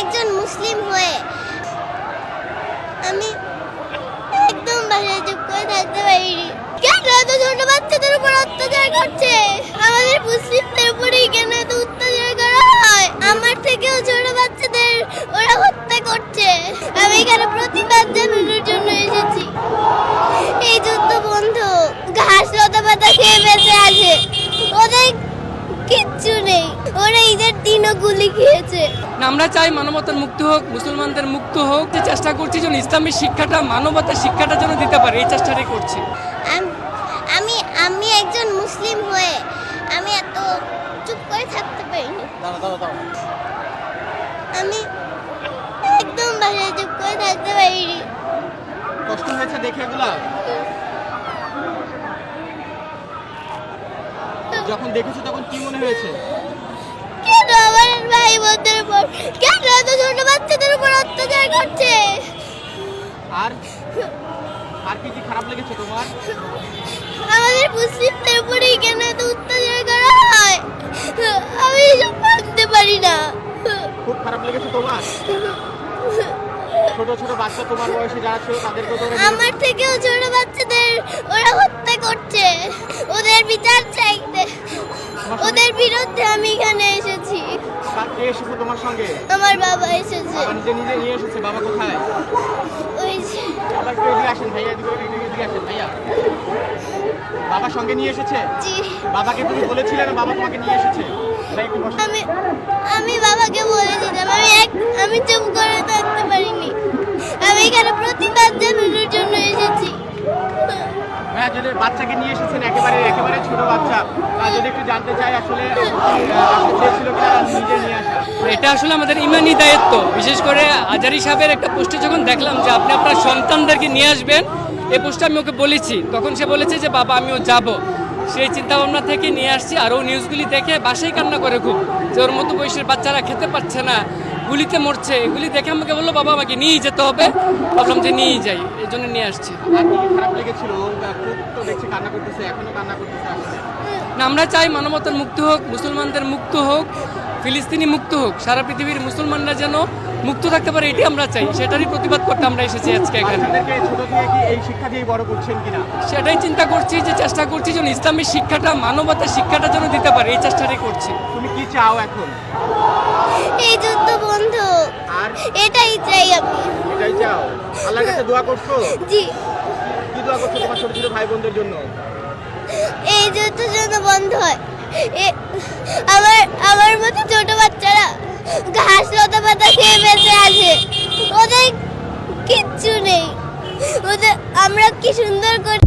একজন মুসলিম হয়ে আমি একদম বাসায় চুপ করে থাকতে পারিনি। কেন এত ছোট বাচ্চাদের উপর অত্যাচার করছে? আমাদের মুসলিমদের উপরেই কেন এত অত্যাচার করা হয়? আমার থেকেও ছোট বাচ্চাদের ওরা হত্যা করছে। আমি এখানে প্রতিবাদ জানানোর জন্য এসেছি। এই যুদ্ধ বন্ধ। ঘাস লতা পাতা খেয়ে বেঁচে আছে, ওদের কিচ্ছু নেই। ওরা ঈদের দিনও গুলি খেয়েছে। আমরা চাই মানবতার মুক্তি হোক, মুসলমানদের মুক্ত হোক। যে চেষ্টা করছি যেন ইসলামের শিক্ষাটা, মানবতার শিক্ষাটা যেন দিতে পারে, এই চেষ্টাটাই করছি। আমি একজন মুসলিম হয়ে আমি এত চুপ করে থাকতে পারিনি। আমি একদম বাসায় চুপ করে থাকতে পারিনি। কষ্ট হয়েছে দেখে এগুলা? যখন দেখেছো তখন কি মনে হয়েছে? কেন আমার ভাই বোনদের উপর, কেন এত ছোট বাচ্চাদের উপর অত্যাচার করছে? আর আর কি কি খারাপ লেগেছে তোমার? আমাদের মুসলিমদের উপরেই কেন এত অত্যাচার করা হয়? আমি এসব মানতে পারি না। খুব খারাপ লেগেছে তোমার? ছোট ছোট বাচ্চা তোমার বয়সে যারা ছিল তাদেরকে তো আমার থেকেও ছোট বাচ্চাদের ওরা হত্যা করছে। ওদের বিচার চাইতে, ওদের বিরুদ্ধে আমি এখানে এসেছি। কে এসেছে তোমার সঙ্গে? আমার বাবা এসেছে। বাবা নিজে নিজে নিয়ে এসেছে? বাবা কোথায়? ওই যে বাবা একটু এদিকে আসেন ভাইয়া, এদিকে আসেন ভাইয়া। বাবা সঙ্গে নিয়ে এসেছে? জি। বাবাকে তুমি বলেছিলে না বাবা তোমাকে নিয়ে এসেছে? ভাই একটু বসো। আমি বাবাকে বলেছিলাম। আমি চুপ করে থাকতে পারিনি। আমি এখানে প্রতিবাদ জানানোর জন্য এসেছি। হ্যাঁ, যদি বাচ্চাকে নিয়ে এসেছেন, একেবারে ছোট বাচ্চা, যদি একটু জানতে চাই আসলে চেয়েছিল কিনা নিজে নিয়ে আসা? এটা আসলে আমাদের ইমানি দায়িত্ব। বিশেষ করে আজারি সাহেবের একটা পোস্টে যখন দেখলাম যে আপনি আপনার সন্তানদেরকে নিয়ে আসবেন, এই পোস্টে আমি ওকে বলেছি, তখন সে বলেছে যে বাবা আমিও যাব। সেই চিন্তা ভাবনা থেকে নিয়ে আসছি। আর ও নিউজগুলি দেখে বাসায় কান্না করে খুব, যে ওর মতো বয়সের বাচ্চারা খেতে পারছে না, গুলিতে মরছে। এগুলি দেখে আমাকে বললো বাবা আমাকে নিয়েই যেতে হবে। ভাবলাম যে নিয়েই যাই, এই জন্য নিয়ে আসছি। আর কি খারাপ লেগেছিল? খুব তো দেখছি কান্না করতেছে, এখনো কান্না করতেছে আসলে। না, আমরা চাই মানবতার মুক্তি হোক, মুসলমানদের মুক্ত হোক, ফিলিস্তিনি মুক্ত হোক, সারা পৃথিবীর মুসলমানরা যেন মুক্ত থাকতে পারে, এটি আমরা চাই। সেটারই প্রতিবাদ করতে আমরা এসেছি আজকে এখানে। বাচ্চাদেরকে ছোট থেকে কি এই শিক্ষা দিয়ে বড় করছেন কিনা? সেটাই চিন্তা করছি, যে চেষ্টা করছি যেন ইসলামের শিক্ষাটা, মানবতার শিক্ষাটা যেন দিতে পারে, এই চেষ্টাটাই করছি। তুমি কি চাও এখন? এই যুদ্ধ বন্ধ। আর এটাই চাই আমি। এটাই চাও? আল্লাহর কাছে দোয়া করছো? জি। কি দোয়া করছো তোমার ছোট ছোট ভাই বোনদের জন্য? এই যুদ্ধ যেন বন্ধ হয়। আমার মতো ছোট বাচ্চারা ঘাস লতা পাতা খেয়ে বেঁচে আছে, ওদের কিচ্ছু নেই। আমরা কি সুন্দর করে